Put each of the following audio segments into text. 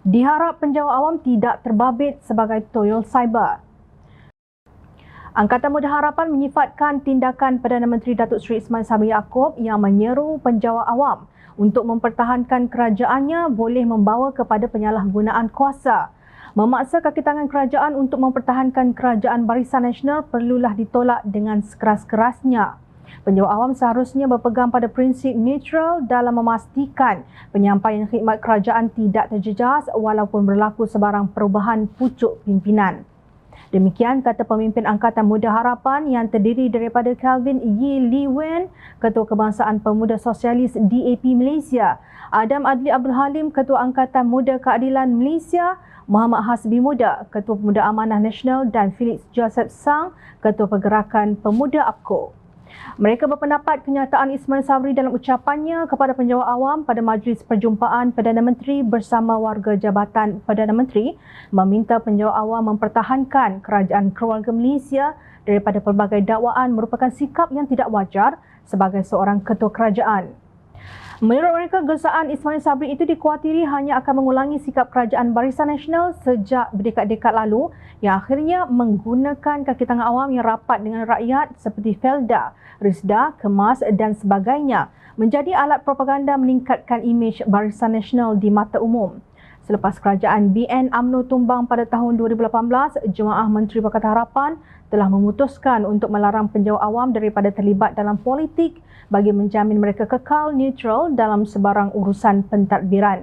Diharap penjawat awam tidak terbabit sebagai toyol cyber. Angkatan Muda Harapan menyifatkan tindakan Perdana Menteri Datuk Seri Ismail Sabri Yaakob yang menyeru penjawat awam untuk mempertahankan kerajaannya boleh membawa kepada penyalahgunaan kuasa. Memaksa kaki tangan kerajaan untuk mempertahankan kerajaan Barisan Nasional perlulah ditolak dengan sekeras-kerasnya. Penjawat awam seharusnya berpegang pada prinsip neutral dalam memastikan penyampaian khidmat kerajaan tidak terjejas walaupun berlaku sebarang perubahan pucuk pimpinan. Demikian kata pemimpin Angkatan Muda Harapan yang terdiri daripada Kelvin Yi Lee Wen, Ketua Kebangsaan Pemuda Sosialis DAP Malaysia, Adam Adli Abdul Halim, Ketua Angkatan Muda Keadilan Malaysia, Muhammad Hasbi Muda, Ketua Pemuda Amanah Nasional dan Felix Joseph Sang, Ketua Pergerakan Pemuda APCO. Mereka berpendapat kenyataan Ismail Sabri dalam ucapannya kepada penjawat awam pada Majlis Perjumpaan Perdana Menteri bersama warga Jabatan Perdana Menteri meminta penjawat awam mempertahankan kerajaan keluarga Malaysia daripada pelbagai dakwaan merupakan sikap yang tidak wajar sebagai seorang ketua kerajaan. Menurut mereka, gesaan Ismail Sabri itu dikuatiri hanya akan mengulangi sikap kerajaan Barisan Nasional sejak berdekad-dekad lalu yang akhirnya menggunakan kaki tangan awam yang rapat dengan rakyat seperti Felda, Risda, Kemas dan sebagainya menjadi alat propaganda meningkatkan imej Barisan Nasional di mata umum. Selepas kerajaan BN UMNO tumbang pada tahun 2018, Jemaah Menteri Pakatan Harapan telah memutuskan untuk melarang penjawat awam daripada terlibat dalam politik bagi menjamin mereka kekal neutral dalam sebarang urusan pentadbiran.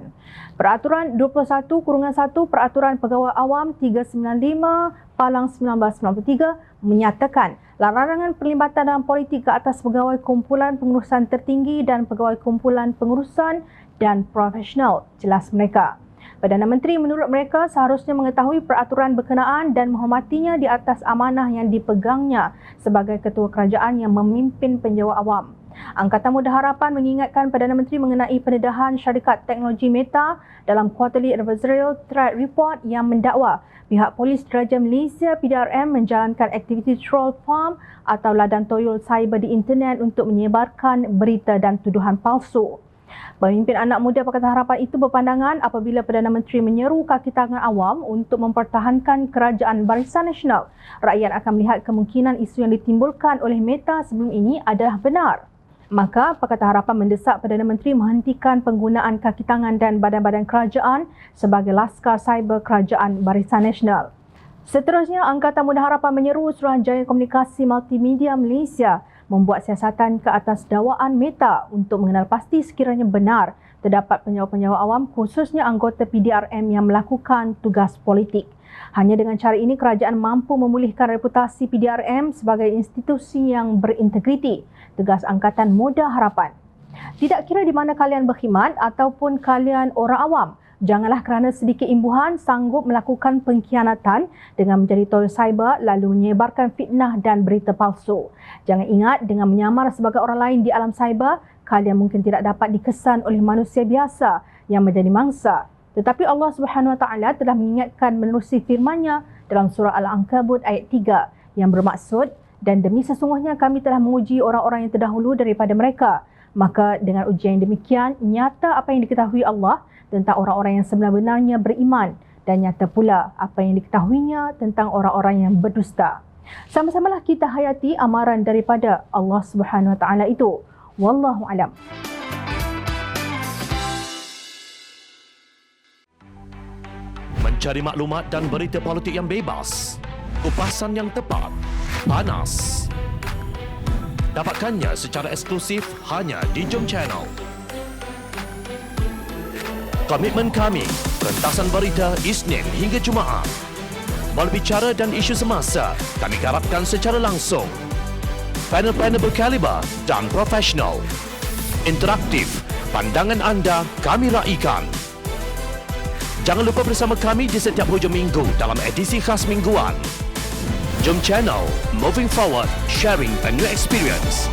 Peraturan 21/1 Peraturan Pegawai Awam 395/1993 menyatakan larangan perlibatan dalam politik ke atas pegawai kumpulan pengurusan tertinggi dan pegawai kumpulan pengurusan dan profesional, jelas mereka. Perdana Menteri menurut mereka seharusnya mengetahui peraturan berkenaan dan menghormatinya di atas amanah yang dipegangnya sebagai ketua kerajaan yang memimpin penjawat awam. Angkatan Muda Harapan mengingatkan Perdana Menteri mengenai pendedahan syarikat teknologi Meta dalam Quarterly Adversarial Threat Report yang mendakwa pihak Polis Diraja Malaysia PDRM menjalankan aktiviti troll farm atau ladang toyol cyber di internet untuk menyebarkan berita dan tuduhan palsu. Pemimpin anak muda Pakatan Harapan itu berpandangan apabila Perdana Menteri menyeru kaki tangan awam untuk mempertahankan kerajaan Barisan Nasional, rakyat akan melihat kemungkinan isu yang ditimbulkan oleh Meta sebelum ini adalah benar. Maka Pakatan Harapan mendesak Perdana Menteri menghentikan penggunaan kaki tangan dan badan-badan kerajaan sebagai laskar cyber kerajaan Barisan Nasional. Seterusnya, Angkatan Muda Harapan menyeru Suruhanjaya Komunikasi Multimedia Malaysia membuat siasatan ke atas dakwaan Meta untuk mengenal pasti sekiranya benar terdapat penjawat-penjawat awam khususnya anggota PDRM yang melakukan tugas politik. Hanya dengan cara ini kerajaan mampu memulihkan reputasi PDRM sebagai institusi yang berintegriti, tegas Angkatan Muda Harapan. Tidak kira di mana kalian berkhidmat ataupun kalian orang awam, janganlah kerana sedikit imbuhan sanggup melakukan pengkhianatan dengan menjadi toyol cyber lalu menyebarkan fitnah dan berita palsu. Jangan ingat dengan menyamar sebagai orang lain di alam cyber, kalian mungkin tidak dapat dikesan oleh manusia biasa yang menjadi mangsa. Tetapi Allah Subhanahu Wa Taala telah mengingatkan menerusi firman-Nya dalam surah Al-Ankabut ayat 3 yang bermaksud, dan demi sesungguhnya kami telah menguji orang-orang yang terdahulu daripada mereka. Maka dengan ujian yang demikian, nyata apa yang diketahui Allah tentang orang-orang yang sebenar-benarnya beriman dan nyata pula apa yang diketahuinya tentang orang-orang yang berdusta. Sama-samalah kita hayati amaran daripada Allah Subhanahu Wa Taala itu. Wallahu alam. Mencari maklumat dan berita politik yang bebas, kupasan yang tepat, panas. Dapatkannya secara eksklusif hanya di Jom Channel. Komitmen kami, rentasan berita Isnin hingga Jumaat. Melalui cara dan isu semasa, kami garapkan secara langsung. Panel-panel berkaliber dan profesional. Interaktif, pandangan anda kami raikan. Jangan lupa bersama kami di setiap hujung minggu dalam edisi khas mingguan. Jom Channel, moving forward, sharing a new experience.